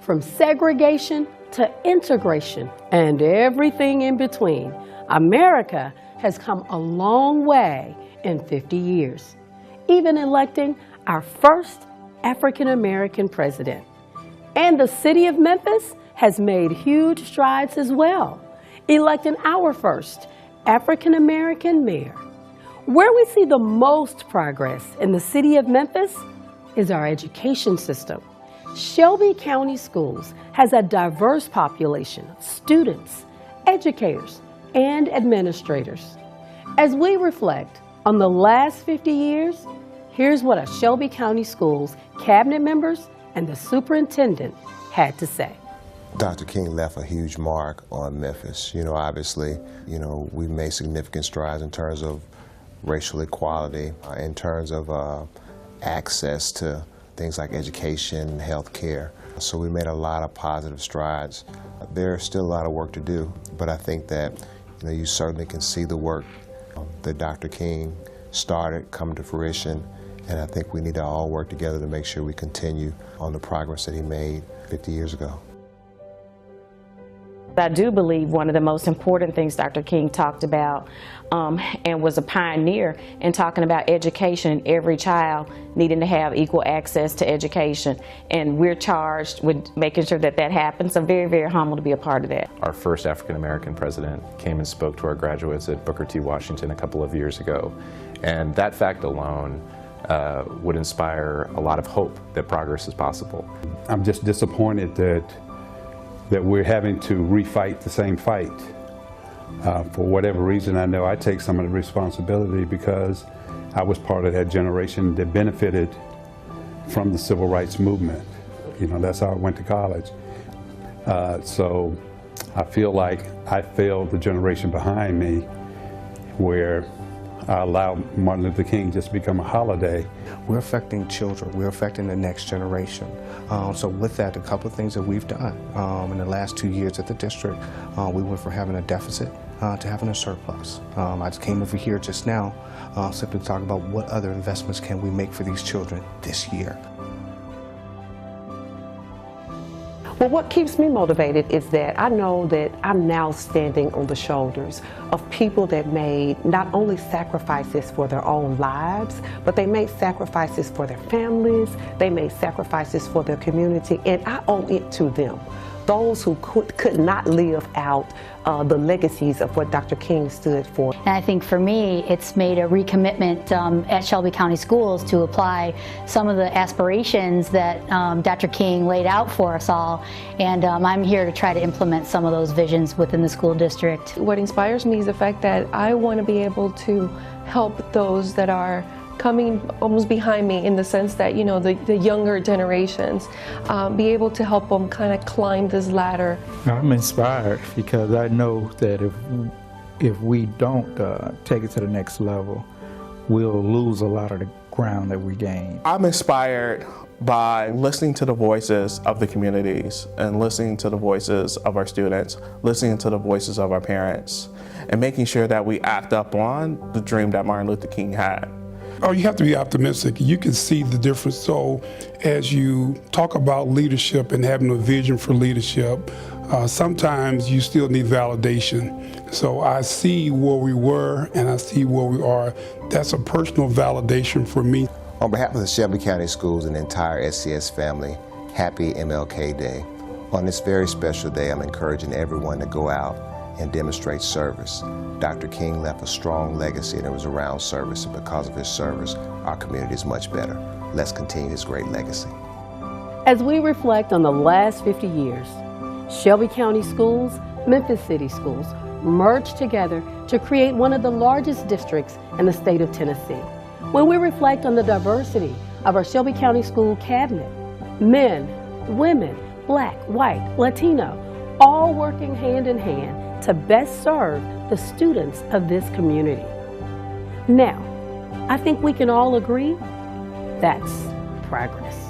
From segregation to integration and everything in between, America has come a long way in 50 years, even electing our first African American president. And the city of Memphis has made huge strides as well, electing our first African American mayor. Where we see the most progress in the city of Memphis is our education system. Shelby County Schools has a diverse population of students, educators, and administrators. As we reflect on the last 50 years, here's what our Shelby County Schools cabinet members and the superintendent had to say. Dr. King left a huge mark on Memphis. Obviously, we've made significant strides in terms of racial equality, in terms of access to things like education, health care. So we made a lot of positive strides. There's still a lot of work to do, but I think that you certainly can see the work that Dr. King started come to fruition, and I think we need to all work together to make sure we continue on the progress that he made 50 years ago. I do believe one of the most important things Dr. King talked about and was a pioneer in talking about education, every child needing to have equal access to education. And we're charged with making sure that that happens. I'm very, very humbled to be a part of that. Our first African American president came and spoke to our graduates at Booker T. Washington a couple of years ago. And that fact alone would inspire a lot of hope that progress is possible. I'm just disappointed that we're having to refight the same fight. For whatever reason, I know I take some of the responsibility because I was part of that generation that benefited from the civil rights movement. That's how I went to college. So I feel like I failed the generation behind me where I allowed Martin Luther King just to become a holiday. We're affecting children. We're affecting the next generation. So with that, a couple of things that we've done in the last 2 years at the district, we went from having a deficit to having a surplus. I just came over here just now simply to talk about what other investments can we make for these children this year. Well, what keeps me motivated is that I know that I'm now standing on the shoulders of people that made not only sacrifices for their own lives, but they made sacrifices for their families, they made sacrifices for their community, and I owe it to them. Those who could not live out the legacies of what Dr. King stood for. And I think for me, it's made a recommitment at Shelby County Schools to apply some of the aspirations that Dr. King laid out for us all. And I'm here to try to implement some of those visions within the school district. What inspires me is the fact that I want to be able to help those that are coming almost behind me, in the sense that, the younger generations, be able to help them kind of climb this ladder. I'm inspired because I know that if we don't take it to the next level, we'll lose a lot of the ground that we gain. I'm inspired by listening to the voices of the communities and listening to the voices of our students, listening to the voices of our parents, and making sure that we act up on the dream that Martin Luther King had. Oh, you have to be optimistic. You can see the difference. So as you talk about leadership and having a vision for leadership, sometimes you still need validation. So I see where we were and I see where we are. That's a personal validation for me. On behalf of the Shelby County Schools and the entire SCS family, happy MLK Day. On this very special day, I'm encouraging everyone to go out and demonstrate service. Dr. King left a strong legacy, and it was around service, and because of his service, our community is much better. Let's continue his great legacy. As we reflect on the last 50 years, Shelby County Schools, Memphis City Schools merged together to create one of the largest districts in the state of Tennessee. When we reflect on the diversity of our Shelby County School cabinet, men, women, Black, white, Latino, all working hand in hand to best serve the students of this community. Now, I think we can all agree that's progress.